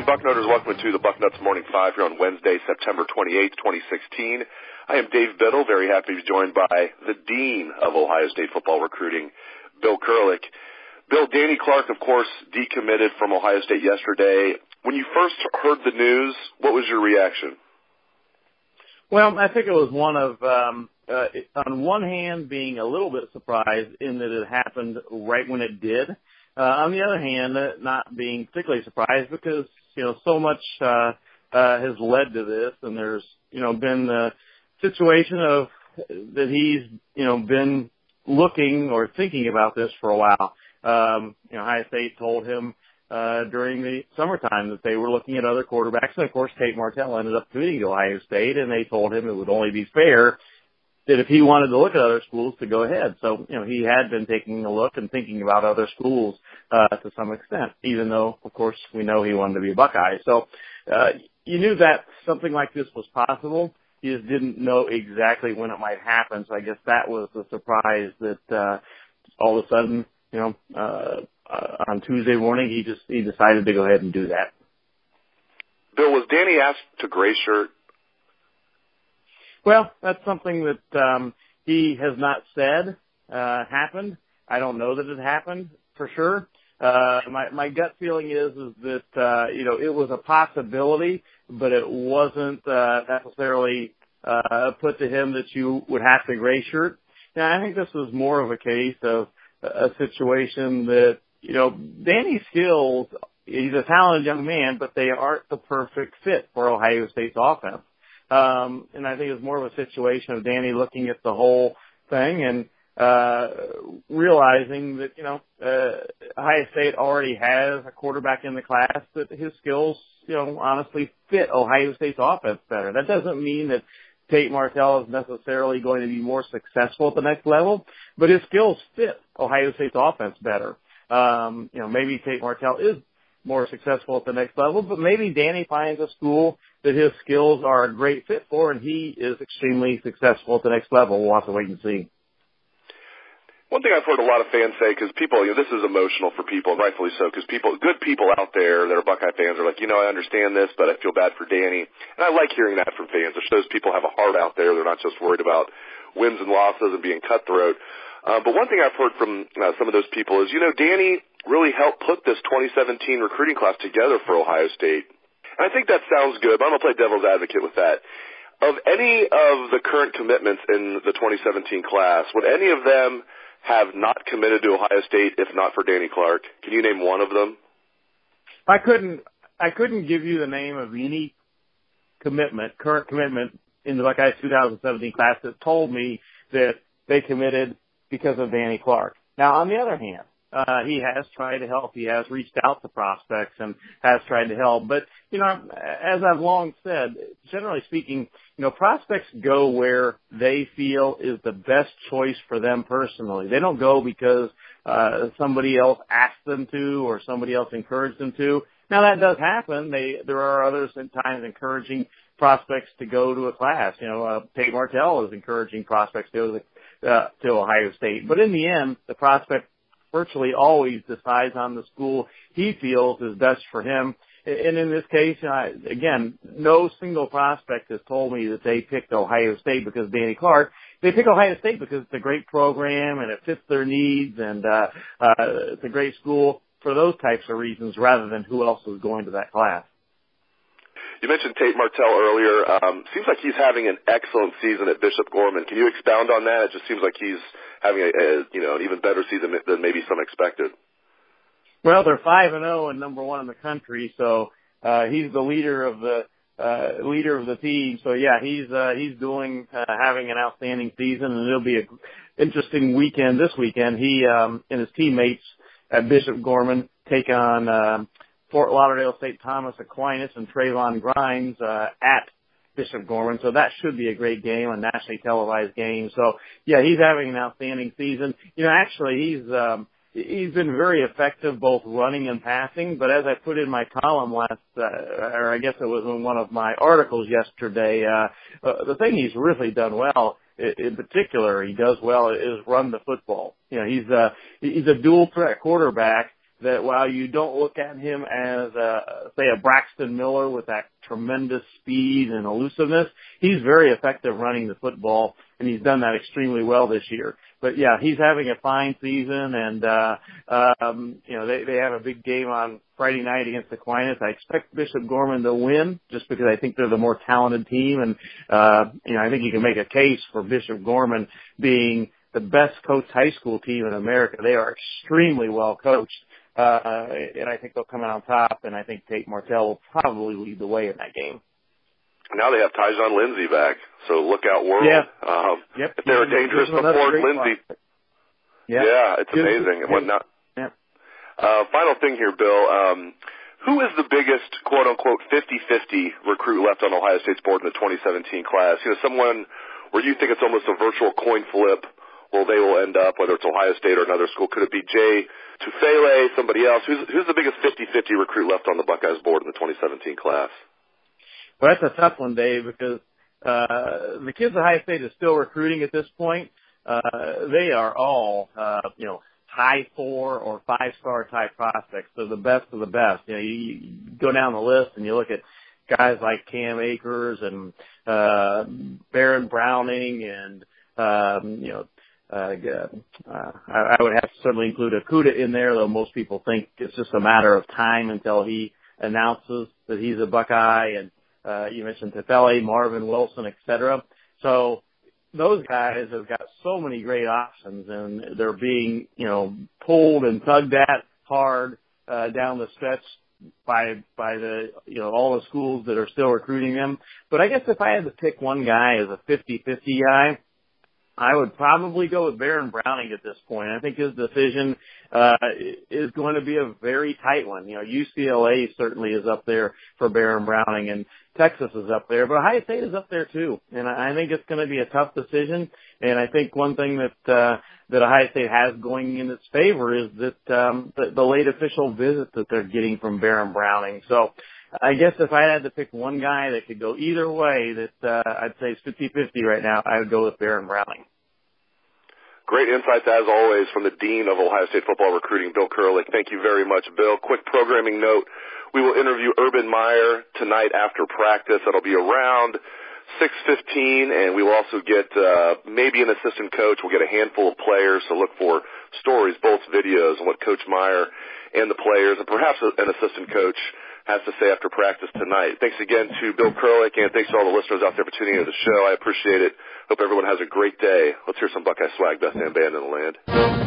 Bucknutters, welcome to the Bucknuts Morning Five here on Wednesday, September 28th, 2016. I am Dave Biddle, very happy to be joined by the Dean of Ohio State football recruiting, Bill Kurelic. Bill, Danny Clark, of course, decommitted from Ohio State yesterday. When you first heard the news, what was your reaction? Well, I think it was one of, on one hand, being a little bit surprised in that it happened right when it did. On the other hand, not being particularly surprised because, so much has led to this, and there's, been the situation of that he's, been looking or thinking about this for a while. Ohio State told him during the summertime that they were looking at other quarterbacks, and of course Tate Martell ended up committing to Ohio State, and they told him it would only be fair that if he wanted to look at other schools to go ahead. So, he had been taking a look and thinking about other schools to some extent, even though, of course, we know he wanted to be a Buckeye. So you knew that something like this was possible. You just didn't know exactly when it might happen. So I guess that was the surprise that all of a sudden, on Tuesday morning, he decided to go ahead and do that. Bill, was Danny asked to grayshirt? Well, that's something that he has not said happened. I don't know that it happened for sure. My gut feeling is that it was a possibility, but it wasn't necessarily put to him that you would have to grayshirt. Now, I think this was more of a case of a situation that Danny's skills. He's a talented young man, but they aren't the perfect fit for Ohio State's offense. And I think it's more of a situation of Danny looking at the whole thing and realizing that, Ohio State already has a quarterback in the class that his skills, honestly fit Ohio State's offense better. That doesn't mean that Tate Martell is necessarily going to be more successful at the next level, but his skills fit Ohio State's offense better. Maybe Tate Martell is more successful at the next level, but maybe Danny finds a school that his skills are a great fit for, and he is extremely successful at the next level. We'll have to wait and see. One thing I've heard a lot of fans say, because people, this is emotional for people, and rightfully so, because good people out there that are Buckeye fans are like, I understand this, but I feel bad for Danny. And I like hearing that from fans. It shows people have a heart out there. They're not just worried about wins and losses and being cutthroat. But one thing I've heard from some of those people is, Danny really helped put this 2017 recruiting class together for Ohio State. And I think that sounds good, but I'm going to play devil's advocate with that. Of any of the current commitments in the 2017 class, would any of them have not committed to Ohio State if not for Danny Clark? Can you name one of them? I couldn't give you the name of any current commitment in the Buckeyes 2017 class that told me that they committed because of Danny Clark. Now, on the other hand, he has tried to help. He has reached out to prospects and has tried to help. But, as I've long said, generally speaking, prospects go where they feel is the best choice for them personally. They don't go because somebody else asked them to or somebody else encouraged them to. Now, that does happen. There are others at times encouraging prospects to go to a class. Tate Martell is encouraging prospects to go to Ohio State. But in the end, the prospect virtually always decides on the school he feels is best for him. And in this case, again, no single prospect has told me that they picked Ohio State because of Danny Clark. They pick Ohio State because it's a great program and it fits their needs and it's a great school for those types of reasons rather than who else is going to that class. You mentioned Tate Martell earlier. Seems like he's having an excellent season at Bishop Gorman. Can you expound on that? It just seems like he's having an even better season than maybe some expected. Well, they're 5-0 and number one in the country, so he's the leader of the team. So yeah, he's having an outstanding season, and it'll be an interesting weekend this weekend. He and his teammates at Bishop Gorman take on Fort Lauderdale St. Thomas Aquinas and Trayvon Grimes at Bishop Gorman. So that should be a great game, a nationally televised game. So yeah, he's having an outstanding season. Actually he's been very effective both running and passing, but as I put in my column or I guess it was in one of my articles yesterday, the thing he's really done well, in particular he does well, is run the football. He's a dual threat quarterback that while you don't look at him as, say, a Braxton Miller with that tremendous speed and elusiveness, he's very effective running the football, and he's done that extremely well this year. But yeah, he's having a fine season, and they have a big game on Friday night against Aquinas. I expect Bishop Gorman to win, just because I think they're the more talented team, and I think you can make a case for Bishop Gorman being the best coached high school team in America. They are extremely well coached, and I think they'll come out on top. And I think Tate Martell will probably lead the way in that game. Now they have Tyjon Lindsey back, so look out, world. Yeah. Yep. If they're dangerous before Lindsey. Yeah, it's amazing. And whatnot. Yep. Final thing here, Bill. Who is the biggest, quote-unquote, 50-50 recruit left on Ohio State's board in the 2017 class? Someone where you think it's almost a virtual coin flip where they will end up, whether it's Ohio State or another school. Could it be Jay Tufele, somebody else? Who's the biggest 50-50 recruit left on the Buckeyes board in the 2017 class? Well, that's a tough one, Dave, because the kids at Ohio State is still recruiting at this point. They are all, high 4 or 5-star type prospects. So the best of the best. You go down the list and you look at guys like Cam Akers and Baron Browning and I would have to certainly include Akuda in there, though most people think it's just a matter of time until he announces that he's a Buckeye. And you mentioned Tefele, Marvin Wilson, et cetera. So those guys have got so many great options, and they're being, pulled and tugged at hard down the stretch by the, all the schools that are still recruiting them. But I guess if I had to pick one guy as a 50-50 guy, I would probably go with Baron Browning at this point. I think his decision is going to be a very tight one. UCLA certainly is up there for Baron Browning, and Texas is up there, but Ohio State is up there too. And I think it's going to be a tough decision. And I think one thing that Ohio State has going in its favor is that the late official visit that they're getting from Baron Browning. So I guess if I had to pick one guy that could go either way, that I'd say it's 50-50 right now, I would go with Baron Browning. Great insights, as always, from the Dean of Ohio State Football Recruiting, Bill Kurelic. Thank you very much, Bill. Quick programming note. We will interview Urban Meyer tonight after practice. That'll be around 6:15, and we will also get maybe an assistant coach. We'll get a handful of players, so look for stories, both videos, on what Coach Meyer and the players, and perhaps an assistant coach has to say after practice tonight. Thanks again to Bill Kurelic, and thanks to all the listeners out there for tuning into the show. I appreciate it. Hope everyone has a great day. Let's hear some Buckeye swag, best damn band in the land.